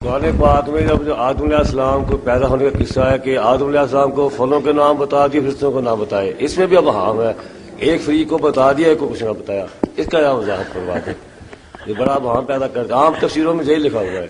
قرآن پاک میں جب جو آدم علیہ السلام کو پیدا ہونے کا قصہ ہے کہ آدم علیہ السلام کو پھلوں کے نام بتا دیے، فرشتوں کو نام بتائے، اس میں بھی اب ہم ہے ایک فریق کو بتا دیا، ایک کو کچھ نہ بتایا، اس کا کیا وضاحت کروا ہے؟ یہ بڑا وہاں پیدا کرتا عام تفسیروں میں یہی لکھا ہوا ہے۔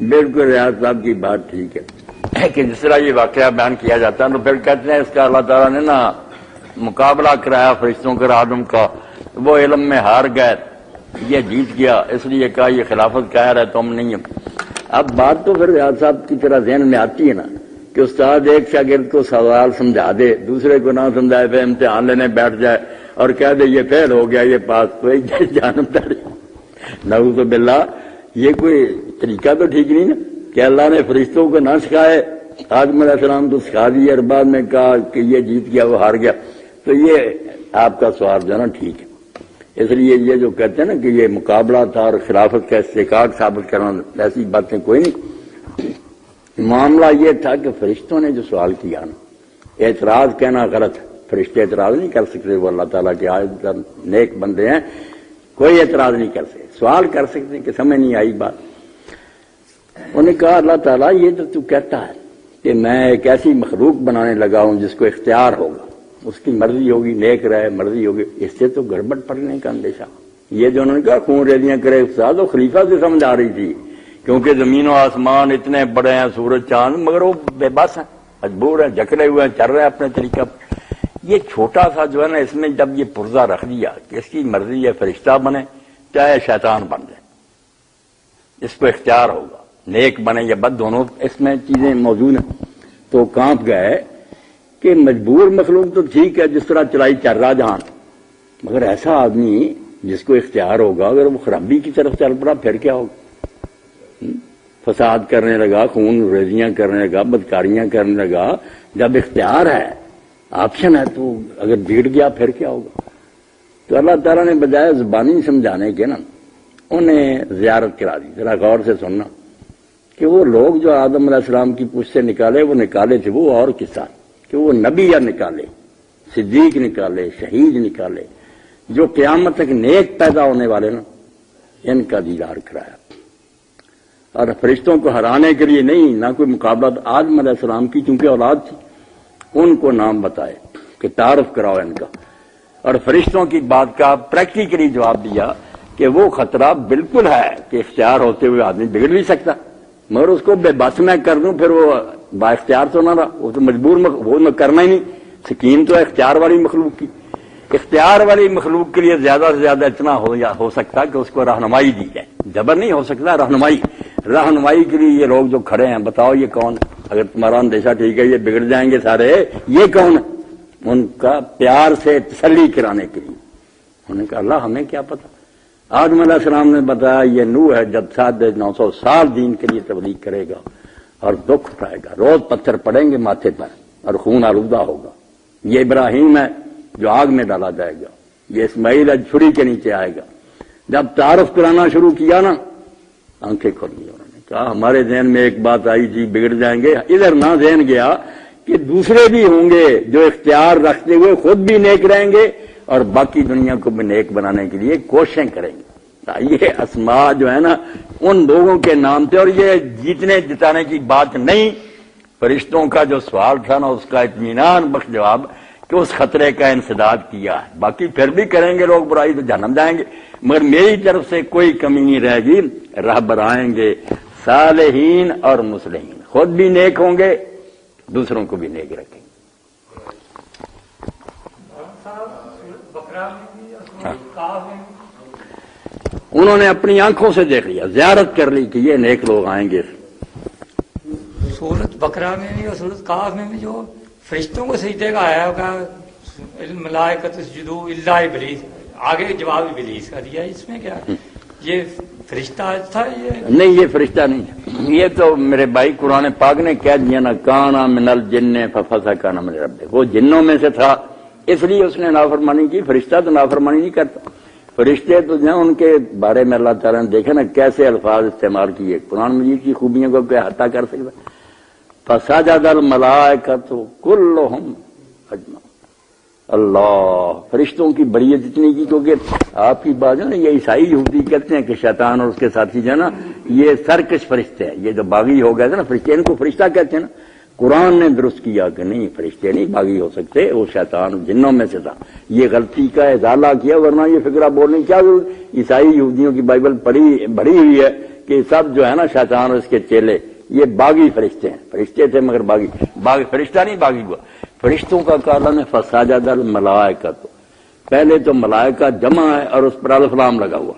بالکل ریاض صاحب کی بات ٹھیک ہے کہ جس طرح یہ واقعہ بیان کیا جاتا ہے تو پھر کہتے ہیں اس کا اللہ تعالیٰ نے نا مقابلہ کرایا فرشتوں کا آدم کا، وہ علم میں ہار گئے، یہ جیت گیا، اس لیے کہا یہ خلافت قائر ہے تم نہیں۔ اب بات تو پھر ریاض صاحب کی طرح ذہن میں آتی ہے نا کہ استاد ایک شاگرد کو سوال سمجھا دے، دوسرے کو نہ سمجھائے، پھر امتحان لینے بیٹھ جائے اور کہہ دے یہ فیل ہو گیا، یہ پاس، تو ایک جانبداری نعوذ باللہ، یہ کوئی طریقہ تو ٹھیک نہیں نا کہ اللہ نے فرشتوں کو نہ سکھائے، آدم علیہ السلام تو سکھا دیے اور بعد میں کہا کہ یہ جیت گیا وہ ہار گیا۔ تو یہ آپ کا سوال جو ہے نا ٹھیک ہے، اس لیے یہ جو کہتے ہیں نا کہ یہ مقابلہ تھا اور خلافت کا استحقاق ثابت کرنا، ایسی باتیں کوئی نہیں۔ معاملہ یہ تھا کہ فرشتوں نے جو سوال کیا نا، اعتراض کہنا غلط ہے، فرشتے اعتراض نہیں کر سکتے، وہ اللہ تعالیٰ کے عاجز نیک بندے ہیں، کوئی اعتراض نہیں کر سکتے، سوال کر سکتے ہیں کہ سمجھ نہیں آئی بات۔ انہوں نے کہا اللہ تعالیٰ یہ تو کہتا ہے کہ میں ایک ایسی مخلوق بنانے لگا ہوں جس کو اختیار ہوگا، اس کی مرضی ہوگی، نیک رہے، مرضی ہوگی، اس سے تو گڑبڑ پڑنے کا اندیشہ۔ یہ جو انہوں نے کہا خون ریزیاں کرے استاد، وہ خلیفہ سے سمجھ آ رہی تھی کیونکہ زمین و آسمان اتنے بڑے ہیں، سورج چاند، مگر وہ بے بس ہیں، مجبور ہیں، جکڑے ہوئے ہیں، چل رہے ہیں اپنے طریقہ پر۔ یہ چھوٹا سا جو ہے نا، اس میں جب یہ پرزہ رکھ دیا کہ اس کی مرضی ہے فرشتہ بنے چاہے شیطان بن جائے، اس کو اختیار ہوگا، نیک بنے یا بد، دونوں اس میں چیزیں موجود ہیں، تو کانپ گئے کہ مجبور مخلوق تو ٹھیک ہے جس طرح چلائی چل رہا جہان، مگر ایسا آدمی جس کو اختیار ہوگا اگر وہ خرابی کی طرف چل پڑا پھر کیا ہوگا؟ فساد کرنے لگا، خون ریزیاں کرنے لگا، بدکاریاں کرنے لگا، جب اختیار ہے، آپشن ہے، تو اگر بگڑ گیا پھر کیا ہوگا؟ تو اللہ تعالیٰ نے بجائے زبانی سمجھانے کے نا انہیں زیارت کرا دی۔ ذرا غور سے سننا کہ وہ لوگ جو آدم علیہ السلام کی پوچھ سے نکالے، وہ نکالے تھے وہ اور کس طرح کہ وہ نبی یا نکالے، صدیق نکالے، شہید نکالے، جو قیامت تک نیک پیدا ہونے والے نا، ان کا دیدار کرایا۔ اور فرشتوں کو ہرانے کے لیے نہیں، نہ کوئی مقابلہ، آدم علیہ السلام کی چونکہ اولاد تھی، ان کو نام بتائے کہ تعارف کراؤ ان کا، اور فرشتوں کی بات کا پریکٹیکلی جواب دیا کہ وہ خطرہ بالکل ہے کہ اختیار ہوتے ہوئے آدمی بگڑ بھی سکتا، مگر اس کو بے بس میں کر دوں پھر وہ با اختیار تو نہ رہا، وہ تو مجبور وہ میں کرنا ہی نہیں۔ سکین تو ہے اختیار والی مخلوق کی، اختیار والی مخلوق کے لیے زیادہ سے زیادہ اتنا ہو سکتا کہ اس کو رہنمائی دی جائے، جبر نہیں ہو سکتا، رہنمائی کے لیے یہ لوگ جو کھڑے ہیں، بتاؤ یہ کون ہے؟ اگر تمہارا اندیشہ ٹھیک ہے یہ بگڑ جائیں گے سارے، یہ کون ہے؟ ان کا پیار سے تسلی کرانے کے لیے انہوں نے کہا اللہ ہمیں کیا پتا۔ آدم علیہ السلام نے بتایا یہ نوح ہے، جب 900 سال دین کے لیے تبلیغ کرے گا اور دکھ اٹھائے گا، روز پتھر پڑیں گے ماتھے پر اور خون آلودہ ہوگا۔ یہ ابراہیم ہے جو آگ میں ڈالا جائے گا، یہ اسماعیل ہے چھری کے نیچے آئے گا۔ جب تعارف کرانا شروع کیا نا، آنکھیں کھل گئی، انہوں نے کہا ہمارے ذہن میں ایک بات آئی تھی بگڑ جائیں گے، ادھر نہ ذہن گیا کہ دوسرے بھی ہوں گے جو اختیار رکھتے ہوئے خود بھی نیک رہیں گے اور باقی دنیا کو بھی نیک بنانے کے لیے کوششیں کریں گے۔ یہ اسماء جو ہے نا ان لوگوں کے نام تھے، اور یہ جیتنے جتانے کی بات نہیں، فرشتوں کا جو سوال تھا نا اس کا اطمینان بخش جواب کہ اس خطرے کا انسداد کیا ہے، باقی پھر بھی کریں گے لوگ برائی تو جہنم جائیں گے، مگر میری طرف سے کوئی کمی نہیں رہے گی، رہبر آئیں گے صالحین اور مصلحین، خود بھی نیک ہوں گے، دوسروں کو بھی نیک رکھیں گے۔ انہوں نے اپنی آنکھوں سے دیکھ لیا، زیارت کر لی کہ یہ نیک لوگ آئیں گے۔ سورت بقرہ میں بھی اور سورت کاف میں بھی جو فرشتوں کو سجدے کا آیا ہوگا، الملائکۃ اسجدوا الا ابلیس، آگے جواب ابلیس کا دیا، اس میں کیا یہ فرشتہ تھا؟ یہ نہیں، یہ فرشتہ نہیں، یہ تو میرے بھائی قرآن پاک نے کہہ دیا نا، کانا من الجن ففسق عن امر ربہ، وہ جنوں میں سے تھا اس لیے اس نے نافرمانی کی۔ فرشتہ تو نافرمانی نہیں کرتا، فرشتے تو جو ان کے بارے میں اللہ تعالیٰ نے دیکھا نا کیسے الفاظ استعمال کیے، قرآن مجید کی خوبیوں کو کیا عطا کر سکتا۔ فسجد الملائکۃ کلھم اجمعون، اللہ فرشتوں کی بریت اتنی کی کیونکہ آپ کی بات ہے نا، یہ عیسائی یہودی کہتے ہیں کہ شیطان اور اس کے ساتھی جو ہے نا یہ سرکش فرشتے ہیں، یہ جو باغی ہو گئے تھے نا فرشتے، ان کو فرشتہ کہتے ہیں نا. قرآن نے درست کیا کہ نہیں، فرشتے نہیں باغی ہو سکتے، وہ شیطان جنوں میں سے تھا. یہ غلطی کا ازالہ کیا، ورنہ یہ فکرہ بولنے کی کیا ضرورت. عیسائی یہودیوں کی بائبل بڑی ہوئی ہے کہ سب جو ہے نا شیطان اور اس کے چیلے یہ باغی فرشتے ہیں. فرشتے تھے مگر باغی فرشتہ نہیں باغی ہوا. فرشتوں کا کالم ہے فسجد الملائکہ، تو پہلے تو ملائکہ جمع ہے اور اس پر الف لام لگا ہوا،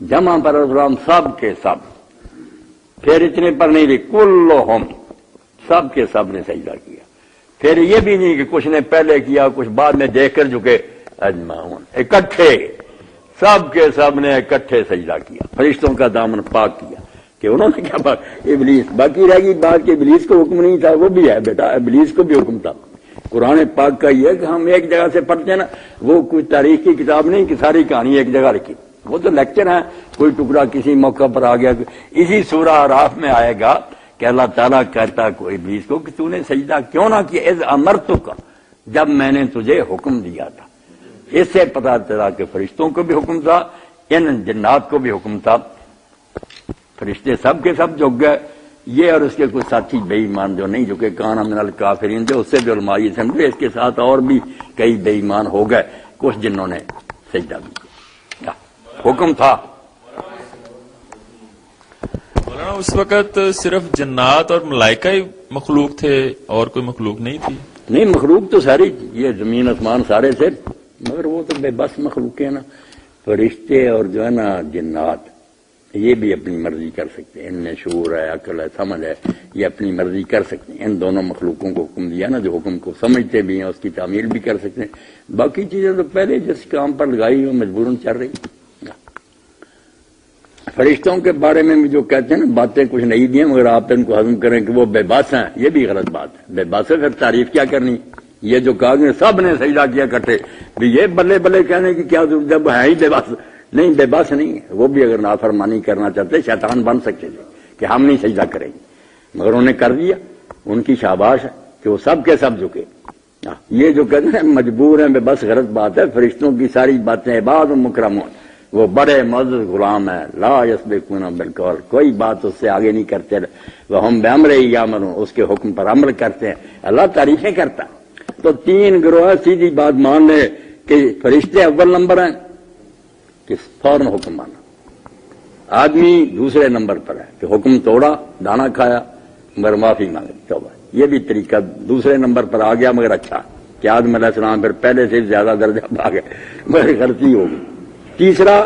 جمع پر الف لام سب کے سب، پھر اتنے پر نہیں لکھ کلہم، سب کے سب نے سجدہ کیا. پھر یہ بھی نہیں کہ کچھ نے پہلے کیا کچھ بعد میں دیکھ کر جھکے، اجمعون اکٹھے، سب کے سب نے اکٹھے سجدہ کیا. فرشتوں کا دامن پاک کیا کہ انہوں نے کیا بات. ابلیس باقی رہ گئی بات کہ ابلیس کو حکم نہیں تھا، وہ بھی ہے بیٹا، ابلیس کو بھی حکم تھا. قرآن پاک کا یہ ہے کہ ہم ایک جگہ سے پڑھتے ہیں نا، وہ کوئی تاریخ کی کتاب نہیں کہ ساری کہانی ایک جگہ رکھی، وہ تو لیکچر ہے، کوئی ٹکڑا کسی موقع پر آ گیا. اسی سورہ اعراف میں آئے گا کہ اللہ تعالیٰ کہتا کوئی ابلیس کو کہ تو نے سجدہ کیوں نہ کیا، اذ امرتک، جب میں نے تجھے حکم دیا تھا. اس سے پتا چلا کہ فرشتوں کو بھی حکم تھا، ان جنات کو بھی حکم تھا. فرشتے سب کے سب جھک گئے. یہ اور اس کے کچھ ساتھی بے ایمان جو نہیں جھکے، کان من الکافرین، جو اس سے بھی علماء یہ سمجھے اس کے ساتھ اور بھی کئی بے ایمان ہو گئے، کچھ جنہوں نے سجدہ بھی کیا. حکم تھا. مولانا اس وقت صرف جنات اور ملائکہ ہی مخلوق تھے اور کوئی مخلوق نہیں تھی؟ نہیں، مخلوق تو ساری، یہ زمین آسمان سارے تھے، مگر وہ تو بے بس مخلوق ہے نا. فرشتے اور جو ہے نا جنات یہ بھی اپنی مرضی کر سکتے ہیں، ان میں شعور ہے، عقل ہے، سمجھ ہے، یہ اپنی مرضی کر سکتے ہیں. ان دونوں مخلوقوں کو حکم دیا نا، جو حکم کو سمجھتے بھی ہیں اس کی تعمیل بھی کر سکتے ہیں. باقی چیزیں تو پہلے جس کام پر لگائی وہ مجبوراً چل رہی. فرشتوں کے بارے میں بھی جو کہتے ہیں نا باتیں کچھ نہیں دی ہیں، مگر آپ ان کو ہضم کریں کہ وہ بے بس ہیں، یہ بھی غلط بات ہے. بے بس ہے پھر تعریف کیا کرنی. یہ جو کہا کہ سب نے سجدہ کیا کٹھے، بھی یہ بلے بلے کہنے کی کیا ضرورت، جب ہے ہی بے بس. نہیں، بے بس نہیں ہے. وہ بھی اگر نافرمانی کرنا چاہتے شیطان بن سکتے تھے کہ ہم نہیں سجدہ کریں گے، مگر انہوں نے کر دیا. ان کی شاباش ہے کہ وہ سب کے سب جھکے. یہ جو کہتے ہیں مجبور ہیں بے بس، غلط بات ہے. فرشتوں کی ساری باتیں عباد و مکرمون، وہ بڑے معزز غلام ہیں، لا یسبقون بالقول، کوئی بات اس سے آگے نہیں کرتے. وہم بامرہ یعملون، اس کے حکم پر عمل کرتے ہیں. اللہ تعریفیں کرتا. تو تین گروہ سیدھی بات مان لے کہ فرشتے اول نمبر ہیں کہ فوراً حکم مانا، آدمی دوسرے نمبر پر ہے کہ حکم توڑا، دانا کھایا مگر معافی مانگی، توبہ. یہ بھی طریقہ دوسرے نمبر پر آ گیا، مگر اچھا کہ آدم علیہ السلام پھر پہلے سے زیادہ درجہ بھاگے، مگر غلطی ہوگی. تیسرا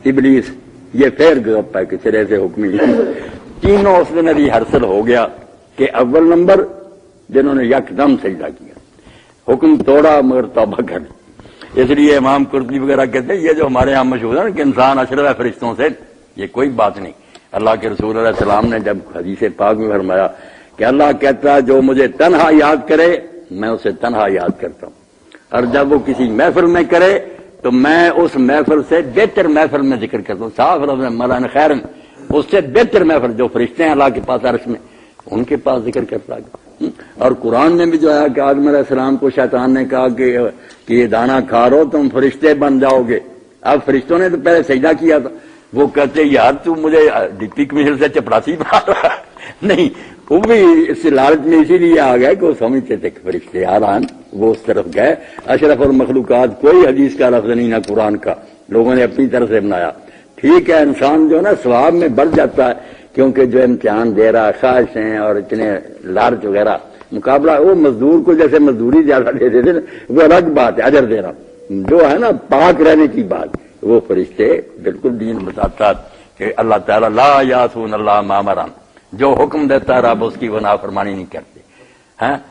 ابلیس، یہ پھر گپ ہے کہ سرے سے حکمی. تینوں اس میں بھی حاصل ہو گیا کہ اول نمبر جنہوں نے یکدم سجدہ کیا، حکم توڑا مگر توبہ کر. اس لیے امام قرطبی وغیرہ کہتے ہیں یہ جو ہمارے یہاں مشہور ہے نا کہ انسان اشرف ہے فرشتوں سے، یہ کوئی بات نہیں. اللہ کے رسول علیہ السلام نے جب حدیث پاک میں فرمایا کہ اللہ کہتا ہے جو مجھے تنہا یاد کرے میں اسے تنہا یاد کرتا ہوں، اور جب وہ کسی محفل میں کرے تو میں اس محفل سے بہتر محفل میں ذکر کرتا ہوں. صاف لفظ میں مولانا خیر، اس سے بہتر محفل جو فرشتے ہیں اللہ کے پاس عرش میں، ان کے پاس ذکر کرتا ہے. اور قرآن میں بھی جو ہے کہ آدم علیہ السلام کو شیطان نے کہا کہ یہ دانا کھا رہو تم فرشتے بن جاؤ گے. اب فرشتوں نے تو پہلے سجدہ کیا تھا. وہ کہتے یار تو مجھے ڈپٹی کمشنر سے چپڑاسی بنا رہا ہے. نہیں، وہ بھی اس سے لالچ میں اسی لیے آ گئے کہ وہ سمجھتے تھے کہ فرشتے آران، وہ اس طرف گئے. اشرف المخلوقات کوئی حدیث کا لفظ نہیں نہ قرآن کا، لوگوں نے اپنی طرف سے بنایا. ٹھیک ہے، انسان جو ہے نا ثواب میں بڑھ جاتا ہے کیونکہ جو امتحان دے رہا، خواہش ہیں اور اتنے لالچ وغیرہ، مقابلہ وہ مزدور کو جیسے مزدوری زیادہ دے دیتے نا، وہ الگ بات ہے. اجر دینا جو ہے نا پاک رہنے کی بات، وہ فرشتے بالکل دین بتاتا کہ اللہ تعالیٰ لا یعصون اللہ ما امرهم، جو حکم دیتا ہے رب اس کی وہ نافرمانی نہیں کرتے.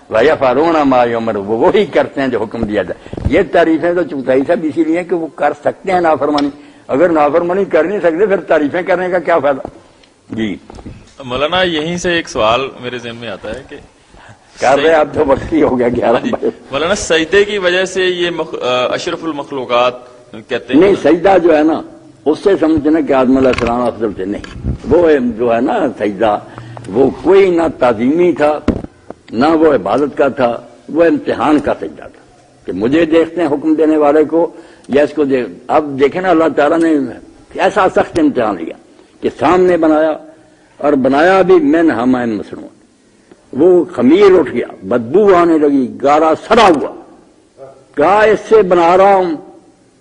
وَيَفْعَلُونَ مَا يُؤْمَرُونَ، وہ وہی کرتے ہیں جو حکم دیا جائے. یہ تعریفیں تو چوتھائی صاحب اسی لیے کہ وہ کر سکتے ہیں نافرمانی. اگر نافرمانی کر نہیں سکتے پھر تعریفیں کرنے کا کیا فائدہ. جی مولانا یہیں سے ایک سوال میرے ذہن میں آتا ہے کہ کر رہے آپ تو وقت ہی ہو گیا 11 مولانا سجدے کی وجہ سے یہ اشرف المخلوقات کہتے ہیں. نہیں، سجدہ جو ہے نا اس سے سمجھنا کہ آدم علیہ السلام افضل تھے. نہیں، وہ جو ہے نا سجدہ وہ کوئی نہ تعظیمی تھا نہ وہ عبادت کا تھا، وہ امتحان کا سجدہ تھا کہ مجھے دیکھتے ہیں حکم دینے والے کو یا اس کو اب دیکھیں نا اللہ تعالیٰ نے ایسا سخت امتحان لیا کہ سامنے بنایا اور بنایا بھی من حمائم مسنون، وہ خمیر اٹھ گیا، بدبو آنے لگی، گارا سڑا ہوا، کہا اس سے بنا رہا ہوں،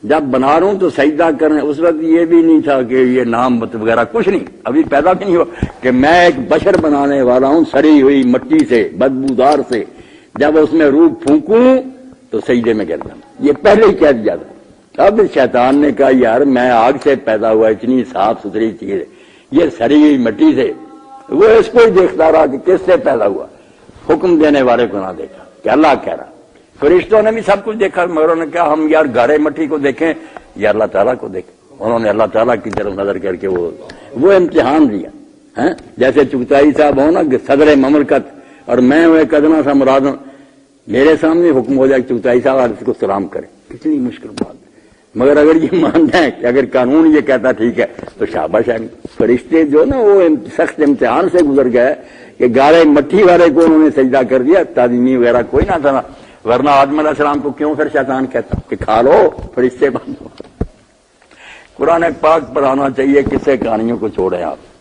جب بنا رہا ہوں تو سجدہ کرنے، اس وقت یہ بھی نہیں تھا کہ یہ نام وغیرہ کچھ نہیں، ابھی پیدا بھی نہیں ہوا کہ میں ایک بشر بنانے والا ہوں سڑی ہوئی مٹی سے، بدبودار سے، جب اس میں روح پھونکوں تو سجدے میں گر جاؤں، یہ پہلے ہی کہہ دیا تھا۔ اب شیطان نے کہا یار میں آگ سے پیدا ہوا، اتنی صاف ستھری چیز ہے، یہ سڑی ہوئی مٹی سے، وہ اس کو ہی دیکھتا رہا کہ کس سے پیدا ہوا، حکم دینے والے کو نہ دیکھا کہ اللہ کہہ رہا۔ فرشتوں نے بھی سب کچھ دیکھا، مگر انہوں نے کہا ہم یار گارے مٹی کو دیکھیں یا اللہ تعالیٰ کو دیکھیں، انہوں نے اللہ تعالیٰ کی طرف نظر کر کے وہ امتحان دیا۔ جیسے چغتائی صاحب ہو نا صدر مملکت اور میں وہ ایک ادنا سا مراد ہوں، میرے سامنے حکم ہو جائے چغتائی صاحب اور اس کو سلام کریں، کتنی مشکل بات ہے، مگر اگر یہ مان جائیں کہ اگر قانون یہ کہتا ٹھیک ہے تو شاباش ہے۔ فرشتے جو نا وہ سخت امتحان سے گزر گئے کہ گارے مٹی والے کو انہوں نے سجدہ کر دیا، تعظیمی وغیرہ کوئی نہ تھا، ورنہ آدم علیہ السلام کو کیوں پھر شیطان کہتا کہ کھا لو فرشتے بن دو۔ قرآن پاک پڑھانا چاہیے، قصے کہانیوں کو چھوڑیں آپ۔